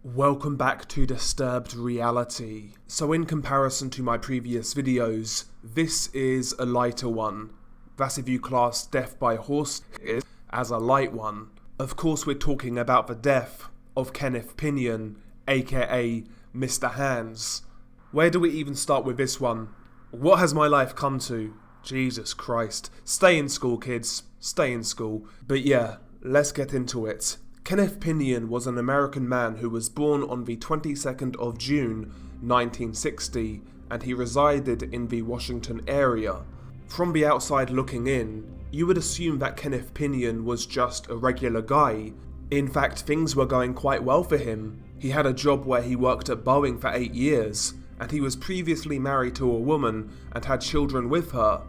Welcome back to Disturbed Reality. So in comparison to my previous videos, this is a lighter one. That's if you class death by horse as a light one. Of course we're talking about the death of Kenneth Pinyan, aka Mr. Hands. Where do we even start with this one? What has my life come to? Jesus Christ. Stay in school, kids. Stay in school. But yeah, let's get into it. Kenneth Pinyan was an American man who was born on the 22nd of June 1960, and he resided in the Washington area. From the outside looking in, you would assume that Kenneth Pinyan was just a regular guy. In fact, things were going quite well for him. He had a job where he worked at Boeing for 8 years, and he was previously married to a woman and had children with her.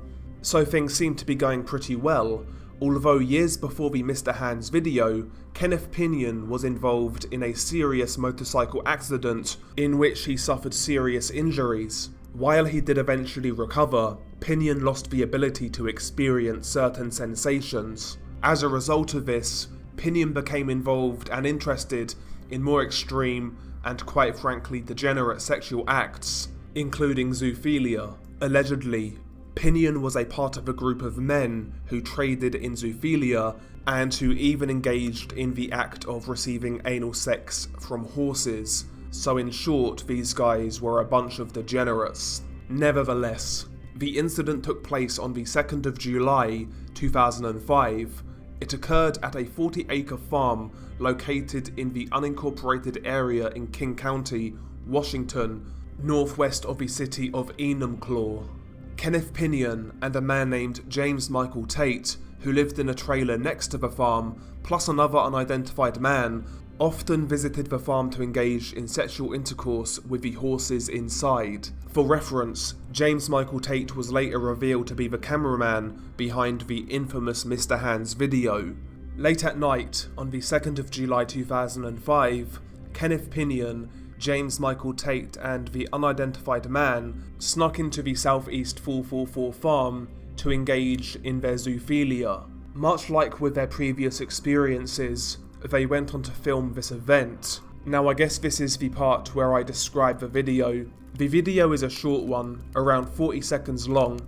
So things seemed to be going pretty well. Although years before the Mr. Hands video, Kenneth Pinyan was involved in a serious motorcycle accident in which he suffered serious injuries. While he did eventually recover, Pinyan lost the ability to experience certain sensations. As a result of this, Pinyan became involved and interested in more extreme and quite frankly degenerate sexual acts, including zoophilia. Allegedly, Pinyan was a part of a group of men who traded in zoophilia and who even engaged in the act of receiving anal sex from horses. So in short, these guys were a bunch of degenerates. Nevertheless, the incident took place on the 2nd of July 2005. It occurred at a 40-acre farm located in the unincorporated area in King County, Washington, northwest of the city of Enumclaw. Kenneth Pinyan and a man named James Michael Tate, who lived in a trailer next to the farm, plus another unidentified man, often visited the farm to engage in sexual intercourse with the horses inside. For reference, James Michael Tate was later revealed to be the cameraman behind the infamous Mr. Hands video. Late at night, on the 2nd of July 2005, Kenneth Pinyan, James Michael Tate and the unidentified man snuck into the Southeast 444 farm to engage in their zoophilia. Much like with their previous experiences, they went on to film this event. Now I guess this is the part where I describe the video. The video is a short one, around 40 seconds long.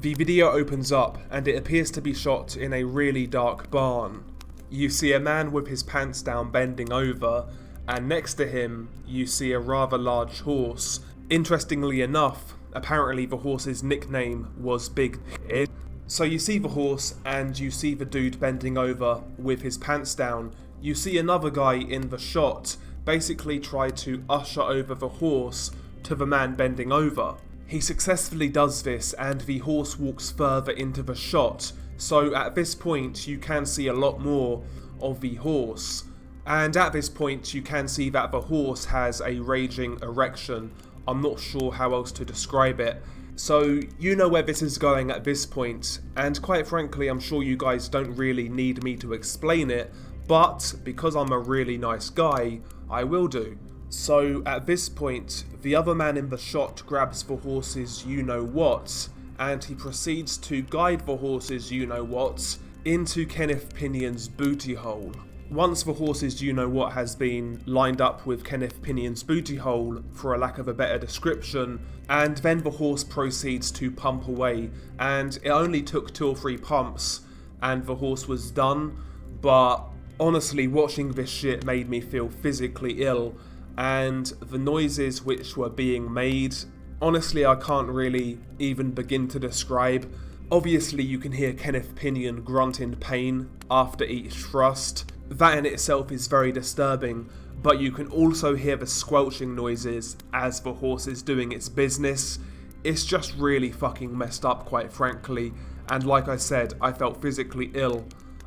The video opens up and it appears to be shot in a really dark barn. You see a man with his pants down bending over, and next to him, you see a rather large horse. Interestingly enough, apparently the horse's nickname was Big Head. So you see the horse and you see the dude bending over with his pants down. You see another guy in the shot basically try to usher over the horse to the man bending over. He successfully does this and the horse walks further into the shot. So at this point you can see a lot more of the horse. And at this point you can see that the horse has a raging erection. I'm not sure how else to describe it. So you know where this is going at this point, and quite frankly I'm sure you guys don't really need me to explain it, but because I'm a really nice guy, I will do. So at this point, the other man in the shot grabs the horse's you-know-what, and he proceeds to guide the horse's you-know-what into Kenneth Pinyan's booty hole. Once the horse's you-know-what has been lined up with Kenneth Pinyan's booty hole, for a lack of a better description, and then the horse proceeds to pump away, and it only took 2 or 3 pumps, and the horse was done, but honestly watching this shit made me feel physically ill, and the noises which were being made, honestly I can't really even begin to describe. Obviously you can hear Kenneth Pinyan grunt in pain after each thrust. That in itself is very disturbing, but you can also hear the squelching noises as the horse is doing its business. It's just really fucking messed up, quite frankly, and like I said, I felt physically ill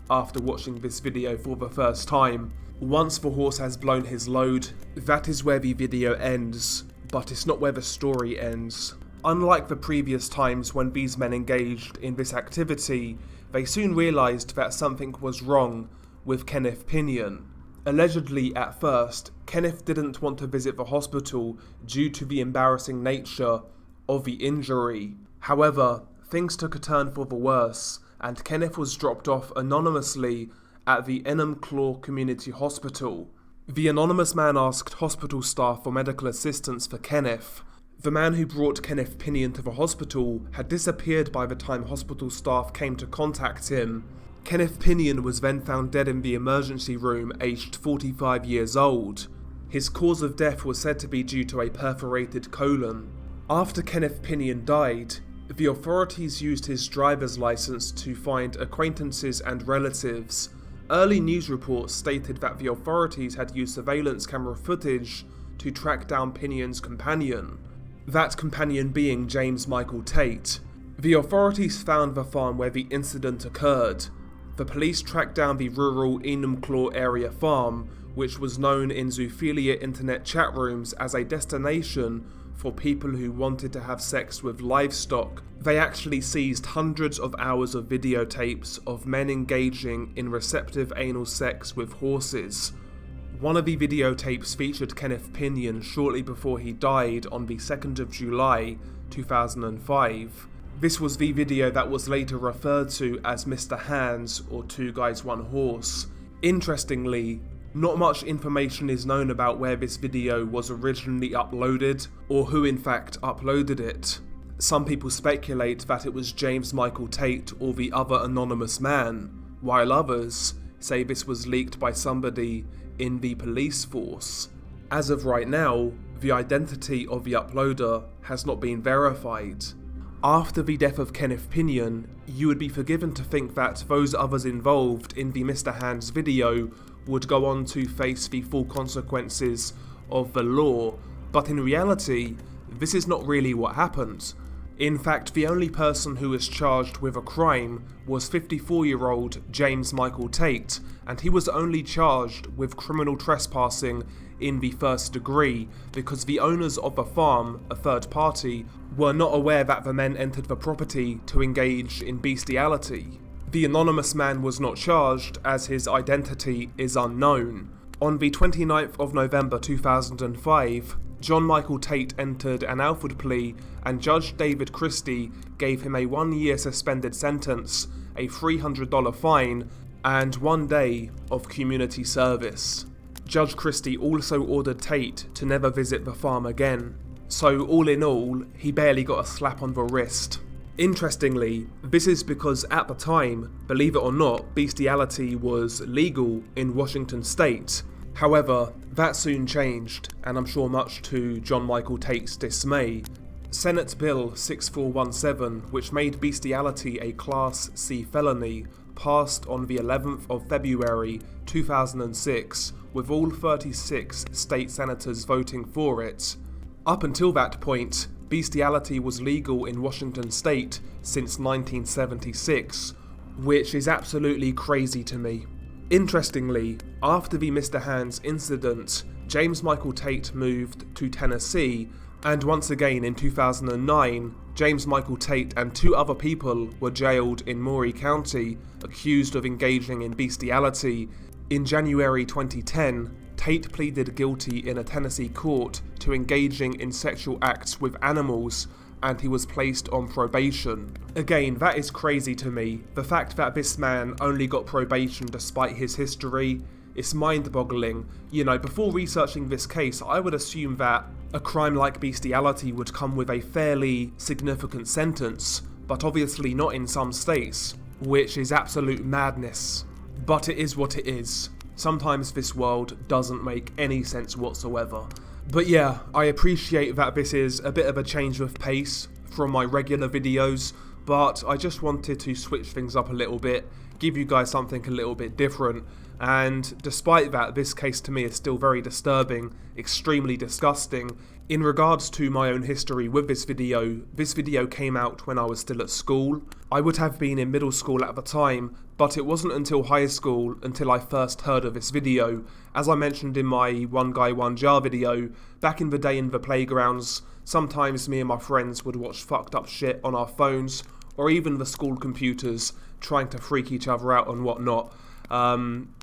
after watching this video for the first time. Once the horse has blown his load, that is where the video ends, but it's not where the story ends. Unlike the previous times when these men engaged in this activity, they soon realised that something was wrong with Kenneth Pinyan. Allegedly at first, Kenneth didn't want to visit the hospital due to the embarrassing nature of the injury. However, things took a turn for the worse, and Kenneth was dropped off anonymously at the Enumclaw Community Hospital. The anonymous man asked hospital staff for medical assistance for Kenneth. The man who brought Kenneth Pinyan to the hospital had disappeared by the time hospital staff came to contact him. Kenneth Pinyan was then found dead in the emergency room, aged 45 years old. His cause of death was said to be due to a perforated colon. After Kenneth Pinyan died, the authorities used his driver's license to find acquaintances and relatives. Early news reports stated that the authorities had used surveillance camera footage to track down Pinyan's companion, that companion being James Michael Tate. The authorities found the farm where the incident occurred. The police tracked down the rural Enumclaw area farm, which was known in zoophilia internet chat rooms as a destination for people who wanted to have sex with livestock. They actually seized hundreds of hours of videotapes of men engaging in receptive anal sex with horses. One of the videotapes featured Kenneth Pinyan shortly before he died on the 2nd of July 2005. This was the video that was later referred to as Mr. Hands or Two Guys One Horse. Interestingly, not much information is known about where this video was originally uploaded, or who in fact uploaded it. Some people speculate that it was James Michael Tate or the other anonymous man, while others say this was leaked by somebody in the police force. As of right now, the identity of the uploader has not been verified. After the death of Kenneth Pinyan, you would be forgiven to think that those others involved in the Mr. Hands video would go on to face the full consequences of the law, but in reality, this is not really what happened. In fact, the only person who was charged with a crime was 54-year-old James Michael Tate, and he was only charged with criminal trespassing in the first degree because the owners of the farm, a third party, were not aware that the men entered the property to engage in bestiality. The anonymous man was not charged as his identity is unknown. On the 29th of November 2005, John Michael Tate entered an Alford plea and Judge David Christie gave him a 1-year suspended sentence, a $300 fine, and 1 day of community service. Judge Christie also ordered Tate to never visit the farm again. So all in all, he barely got a slap on the wrist. Interestingly, this is because at the time, believe it or not, bestiality was legal in Washington state. However, that soon changed, and I'm sure much to John Michael Tate's dismay. Senate Bill 6417, which made bestiality a Class C felony, passed on the 11th of February 2006, with all 36 state senators voting for it. Up until that point, bestiality was legal in Washington state since 1976, which is absolutely crazy to me. Interestingly, after the Mr. Hands incident, James Michael Tate moved to Tennessee, and once again in 2009, James Michael Tate and 2 other people were jailed in Maury County, accused of engaging in bestiality. In January 2010, Tate pleaded guilty in a Tennessee court to engaging in sexual acts with animals, and he was placed on probation. Again, that is crazy to me. The fact that this man only got probation despite his history, it's mind-boggling. You know, before researching this case, I would assume that a crime like bestiality would come with a fairly significant sentence, but obviously not in some states, which is absolute madness. But it is what it is. Sometimes this world doesn't make any sense whatsoever. But yeah, I appreciate that this is a bit of a change of pace from my regular videos, but I just wanted to switch things up a little bit, give you guys something a little bit different, and despite that, this case to me is still very disturbing, extremely disgusting. In regards to my own history with this video came out when I was still at school. I would have been in middle school at the time, but it wasn't until high school until I first heard of this video. As I mentioned in my One Guy One Jar video, back in the day in the playgrounds, sometimes me and my friends would watch fucked up shit on our phones, or even the school computers, trying to freak each other out and whatnot.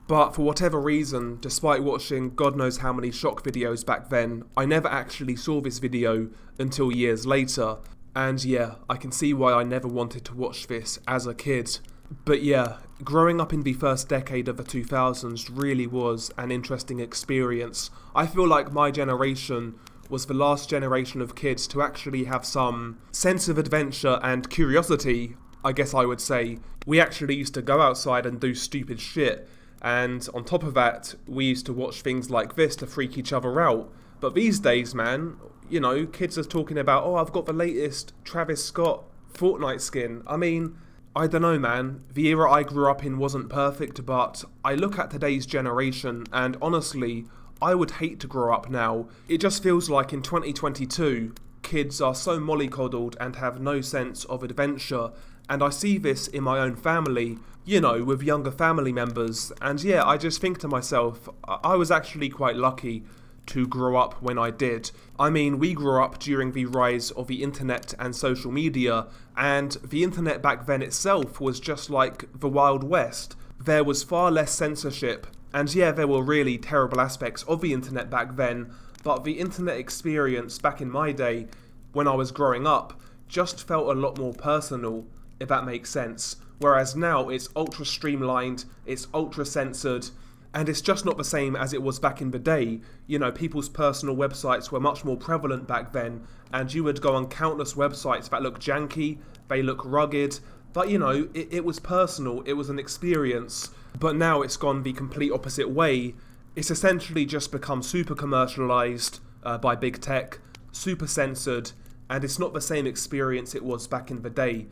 But for whatever reason, despite watching God knows how many shock videos back then, I never actually saw this video until years later. And yeah, I can see why I never wanted to watch this as a kid. But yeah, growing up in the first decade of the 2000s really was an interesting experience. I feel like my generation was the last generation of kids to actually have some sense of adventure and curiosity, I guess I would say. We actually used to go outside and do stupid shit, and on top of that, we used to watch things like this to freak each other out. But these days, man, you know, kids are talking about, oh, I've got the latest Travis Scott Fortnite skin. I mean, I don't know, man. The era I grew up in wasn't perfect, but I look at today's generation, and honestly, I would hate to grow up now. It just feels like in 2022, kids are so mollycoddled and have no sense of adventure, and I see this in my own family, you know, with younger family members, and yeah, I just think to myself, I was actually quite lucky to grow up when I did. I mean, we grew up during the rise of the internet and social media, and the internet back then itself was just like the Wild West. There was far less censorship, and yeah, there were really terrible aspects of the internet back then, but the internet experience back in my day, when I was growing up, just felt a lot more personal, if that makes sense. Whereas now it's ultra streamlined, it's ultra censored, and it's just not the same as it was back in the day. You know, people's personal websites were much more prevalent back then, and you would go on countless websites that look janky, they look rugged, but you know, it was personal, it was an experience. But now it's gone the complete opposite way. It's essentially just become super commercialized by big tech, super censored, and it's not the same experience it was back in the day.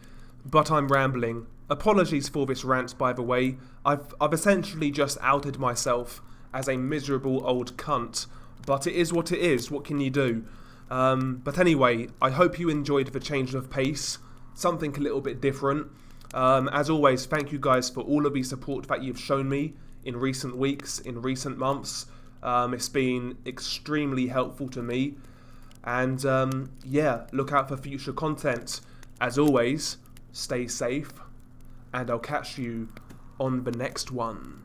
But I'm rambling. Apologies for this rant, by the way. I've essentially just outed myself as a miserable old cunt. But it is what it is, what can you do? But anyway, I hope you enjoyed the change of pace. Something a little bit different. As always, thank you guys for all of the support that you've shown me in recent weeks, in recent months. It's been extremely helpful to me. And yeah, look out for future content. As always, stay safe, and I'll catch you on the next one.